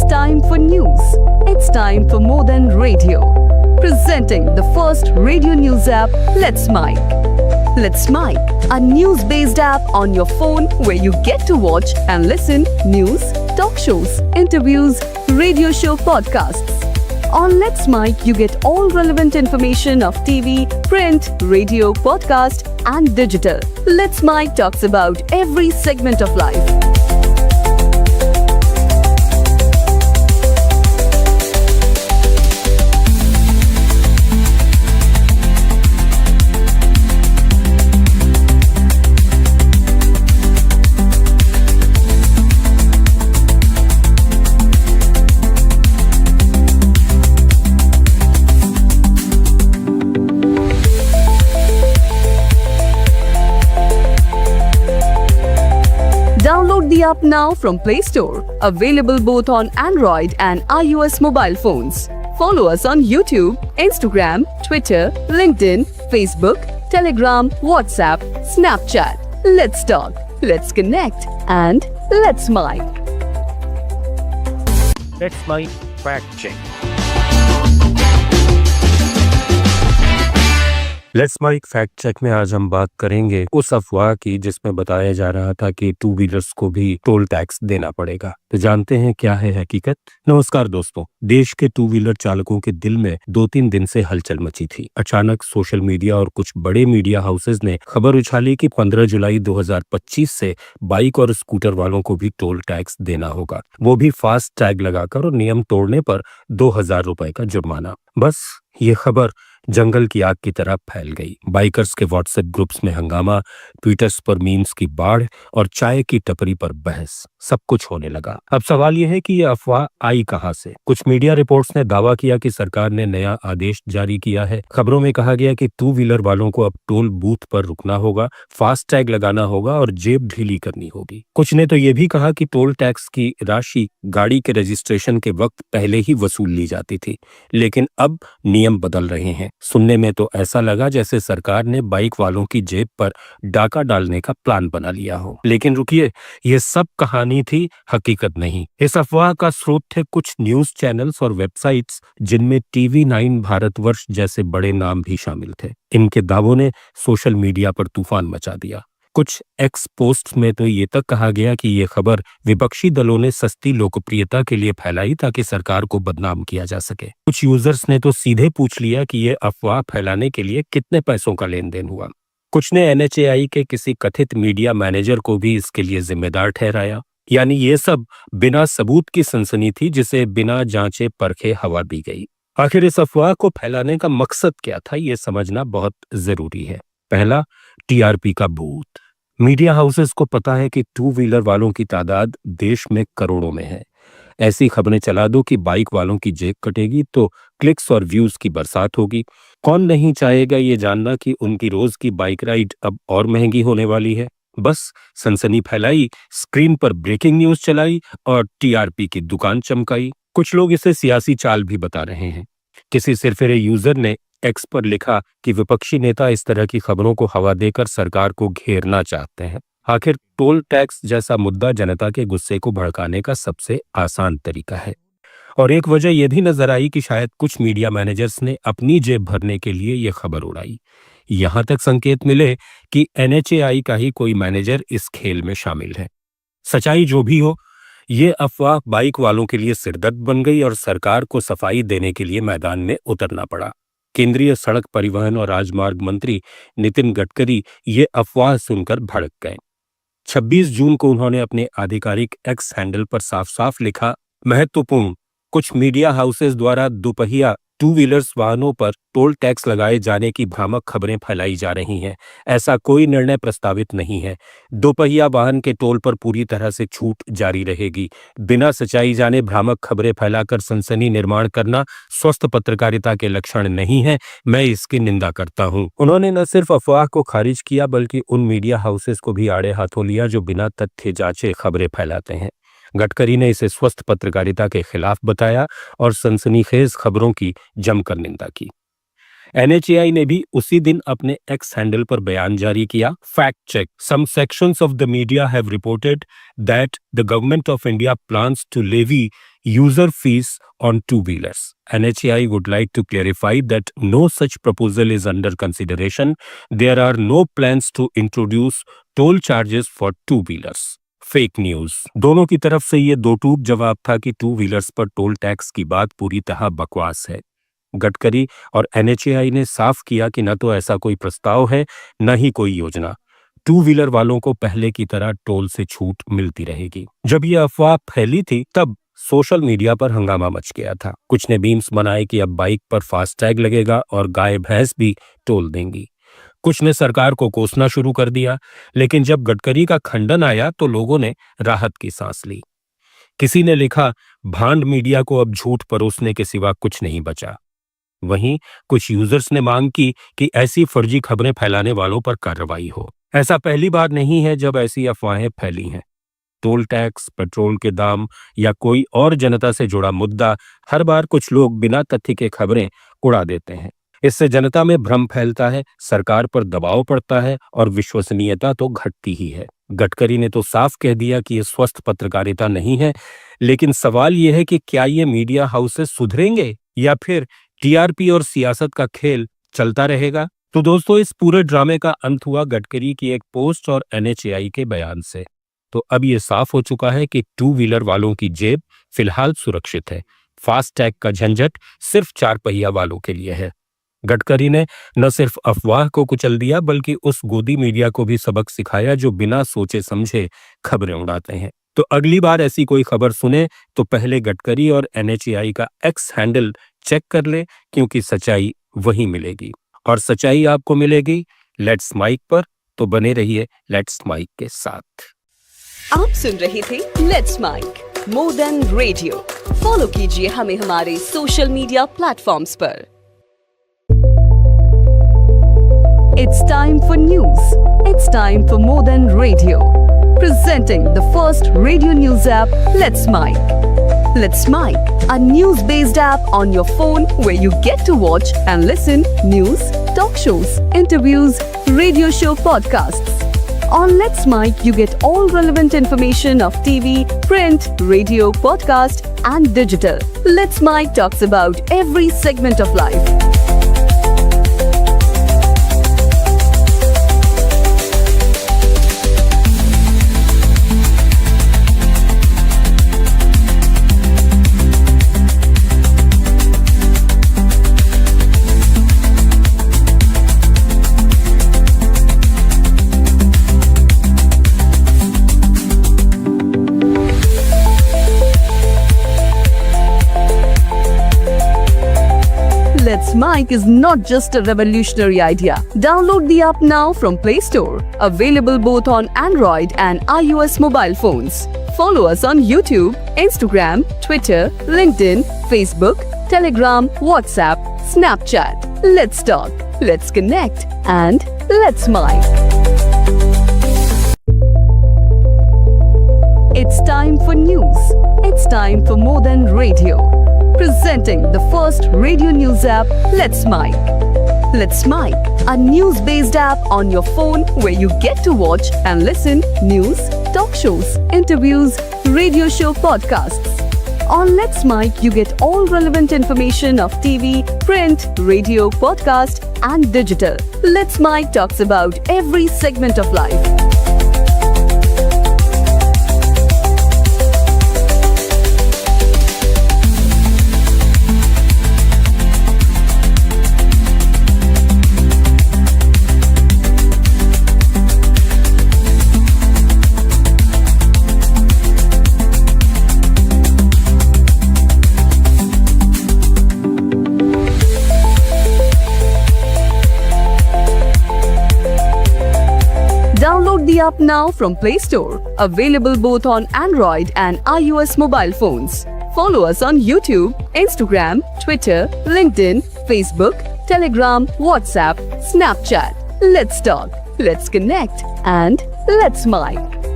time for news. It's time for more than radio. Presenting the first radio news app, Let's Mike. Let's Mike, a news-based app on your phone where you get to watch and listen news, talk shows, interviews, radio show podcasts. On Let's Mike, you get all relevant information of TV, print, radio, podcast, and digital. Let's Mike talks about every segment of life. Download the app now from Play Store. Available both on Android and iOS mobile phones. Follow us on YouTube, Instagram, Twitter, LinkedIn, Facebook, Telegram, WhatsApp, Snapchat. Let's talk, let's connect, and let's Mike. Let's Mike Fact Check. Let's mic fact check में आज हम बात करेंगे उस अफवाह की जिसमें बताया जा रहा था कि टू व्हीलर्स को भी टोल टैक्स देना पड़ेगा। तो जानते हैं क्या है हकीकत। नमस्कार दोस्तों, देश के टू व्हीलर चालकों के दिल में 2-3 दिन से हलचल मची थी। अचानक सोशल मीडिया और कुछ बड़े मीडिया हाउसेज ने खबर उछाली कि 15 जुलाई 2025 से बाइक और स्कूटर वालों को भी टोल टैक्स देना होगा, वो भी फास्ट टैग लगाकर और नियम तोड़ने पर 2000 रुपए का जुर्माना। बस ये खबर जंगल की आग की तरह फैल गई। बाइकर्स के व्हाट्सएप ग्रुप्स में हंगामा, ट्विटर्स पर मीम्स की बाढ़ और चाय की टपरी पर बहस, सब कुछ होने लगा। अब सवाल यह है कि यह अफवाह आई कहां से। कुछ मीडिया रिपोर्ट्स ने दावा किया कि सरकार ने नया आदेश जारी किया है। खबरों में कहा गया कि टू व्हीलर वालों को अब टोल बूथ पर रुकना होगा, फास्ट टैग लगाना होगा और जेब ढीली करनी होगी। कुछ ने तो यह भी कहा कि टोल टैक्स की राशि गाड़ी के रजिस्ट्रेशन के वक्त पहले ही वसूल ली जाती थी, लेकिन अब नियम बदल रहे हैं। सुनने में तो ऐसा लगा जैसे सरकार ने बाइक वालों की जेब पर डाका डालने का प्लान बना लिया हो। लेकिन रुकिए, ये सब कहानी थी, हकीकत नहीं। इस अफवाह का स्रोत थे कुछ न्यूज चैनल्स और वेबसाइट्स जिनमें TV9 भारतवर्ष जैसे बड़े नाम भी शामिल थे। इनके दावों ने सोशल मीडिया पर तूफान मचा दिया। कुछ एक्स पोस्ट में तो ये तक कहा गया कि ये खबर विपक्षी दलों ने सस्ती लोकप्रियता के लिए फैलाई ताकि सरकार को बदनाम किया जा सके। कुछ यूजर्स ने तो सीधे पूछ लिया कि ये अफवाह फैलाने के लिए कितने पैसों का लेन देन हुआ। कुछ ने NHAI के किसी कथित मीडिया मैनेजर को भी इसके लिए जिम्मेदार ठहराया। यानी ये सब बिना सबूत की सनसनी थी जिसे बिना जांचे परखे हवा दी गई। आखिर इस अफवाह को फैलाने का मकसद क्या था, ये समझना बहुत जरूरी है। पहला, TRP का भूत। मीडिया हाउसेस को पता है कि टू व्हीलर वालों की तादाद देश में करोड़ों में है। ऐसी खबरें चला दो कि बाइक वालों की जेब कटेगी तो क्लिक्स और व्यूज की बरसात होगी। कौन नहीं चाहेगा ये जानना कि उनकी रोज की बाइक राइड अब और महंगी होने वाली है। बस सनसनी फैलाई, स्क्रीन पर ब्रेकिंग न्यूज चलाई और TRP की दुकान चमकाई। कुछ लोग इसे सियासी चाल भी बता रहे हैं। किसी सिरफिरे यूजर ने एक्स पर लिखा कि विपक्षी नेता इस तरह की खबरों को हवा देकर सरकार को घेरना चाहते हैं। आखिर टोल टैक्स जैसा मुद्दा जनता के गुस्से को भड़काने का सबसे आसान तरीका है। और एक वजह यह भी नजर आई कि शायद कुछ मीडिया मैनेजर्स ने अपनी जेब भरने के लिए यह खबर उड़ाई। यहां तक संकेत मिले कि NHAI का ही कोई मैनेजर इस खेल में शामिल है। सच्चाई जो भी हो, ये अफवाह बाइक वालों के लिए सिरदर्द बन गई और सरकार को सफाई देने के लिए मैदान में उतरना पड़ा। केंद्रीय सड़क परिवहन और राजमार्ग मंत्री नितिन गडकरी ये अफवाह सुनकर भड़क गए। 26 जून को उन्होंने अपने आधिकारिक एक्स हैंडल पर साफ साफ लिखा, महत्वपूर्ण, कुछ मीडिया हाउसेस द्वारा दोपहिया टू व्हीलर्स वाहनों पर टोल टैक्स लगाए जाने की भ्रामक खबरें फैलाई जा रही हैं। ऐसा कोई निर्णय प्रस्तावित नहीं है। दोपहिया वाहन के टोल पर पूरी तरह से छूट जारी रहेगी। बिना सच्चाई जाने भ्रामक खबरें फैलाकर सनसनी निर्माण करना स्वस्थ पत्रकारिता के लक्षण नहीं है। मैं इसकी निंदा करता हूं। उन्होंने न सिर्फ अफवाह को खारिज किया बल्कि उन मीडिया हाउसेस को भी आड़े हाथों लिया जो बिना तथ्य जांचे खबरें फैलाते हैं। गडकरी ने इसे स्वस्थ पत्रकारिता के खिलाफ बताया और सनसनीखेज खबरों की जमकर निंदा की। NHAI ने भी उसी दिन अपने एक्स हैंडल पर बयान जारी किया, fact check, some sections of the media have reported that the government of India plans to levy user fees on two-wheelers. NHAI would like to clarify that no such proposal is under consideration. There are no plans to introduce toll charges for two-wheelers. Fake news. दोनों की तरफ से ये दो टूक जवाब था कि टू व्हीलर्स पर टोल टैक्स की बात पूरी तरह बकवास है। गडकरी और NHAI ने साफ किया कि न तो ऐसा कोई प्रस्ताव है, न ही कोई योजना। टू व्हीलर वालों को पहले की तरह टोल से छूट मिलती रहेगी। जब ये अफवाह फैली थी तब सोशल मीडिया पर हंगामा मच गया था। कुछ ने मीम्स बनाए कि अब बाइक पर फास्टैग लगेगा और गाय भैंस भी टोल देंगी। कुछ ने सरकार को कोसना शुरू कर दिया, लेकिन जब गडकरी का खंडन आया तो लोगों ने राहत की सांस ली। किसी ने लिखा, भांड मीडिया को अब झूठ परोसने के सिवा कुछ नहीं बचा। वहीं कुछ यूजर्स ने मांग की कि ऐसी फर्जी खबरें फैलाने वालों पर कार्रवाई हो। ऐसा पहली बार नहीं है जब ऐसी अफवाहें फैली हैं। टोल टैक्स, पेट्रोल के दाम या कोई और जनता से जुड़ा मुद्दा, हर बार कुछ लोग बिना तथ्य के खबरें उड़ा देते हैं। इससे जनता में भ्रम फैलता है, सरकार पर दबाव पड़ता है और विश्वसनीयता तो घटती ही है। गडकरी ने तो साफ कह दिया कि ये स्वस्थ पत्रकारिता नहीं है, लेकिन सवाल यह है कि क्या ये मीडिया हाउसेस सुधरेंगे या फिर TRP और सियासत का खेल चलता रहेगा? तो दोस्तों, इस पूरे ड्रामे का अंत हुआ गडकरी की एक पोस्ट और NHAI के बयान से। तो अब ये साफ हो चुका है कि टू व्हीलर वालों की जेब फिलहाल सुरक्षित है। फास्ट टैग का झंझट सिर्फ चार पहिया वालों के लिए है। गडकरी ने न सिर्फ अफवाह को कुचल दिया, बल्कि उस गोदी मीडिया को भी सबक सिखाया जो बिना सोचे समझे खबरें उड़ाते हैं। तो अगली बार ऐसी कोई खबर सुने तो पहले गडकरी और NHAI का एक्स हैंडल चेक कर ले, क्योंकि सच्चाई वही मिलेगी। और सच्चाई आपको मिलेगी लेट्स माइक पर, तो बने रहिए लेट्स माइक के साथ। आप सुन रहे थे let's mic more than radio. Follow कीजिए हमें हमारे सोशल मीडिया प्लेटफॉर्म्स पर। It's time for news. It's time for more than radio. Presenting the first radio news app, Let's Mic. Let's Mic, a news-based app on your phone where you get to watch and listen news, talk shows, interviews, radio show podcasts. On Let's Mic, you get all relevant information of TV, print, radio, podcast, and digital. Let's Mic talks about every segment of life. Let's Mic is not just a revolutionary idea. Download the app now from Play Store. Available both on Android and iOS mobile phones. Follow us on YouTube, Instagram, Twitter, LinkedIn, Facebook, Telegram, WhatsApp, Snapchat. Let's talk, let's connect, and let's Mic. It's time for news. It's time for more than radio. Presenting the first radio news app, Let's Mic. Let's Mic, a news-based app on your phone where you get to watch and listen news, talk shows, interviews, radio show podcasts. On Let's Mic, you get all relevant information of TV, print, radio, podcast, and digital. Let's Mic talks about every segment of life. Download the app now from Play Store. Available both on Android and iOS mobile phones. Follow us on YouTube, Instagram, Twitter, LinkedIn, Facebook, Telegram, WhatsApp, Snapchat. Let's talk, let's connect, and let's Mic.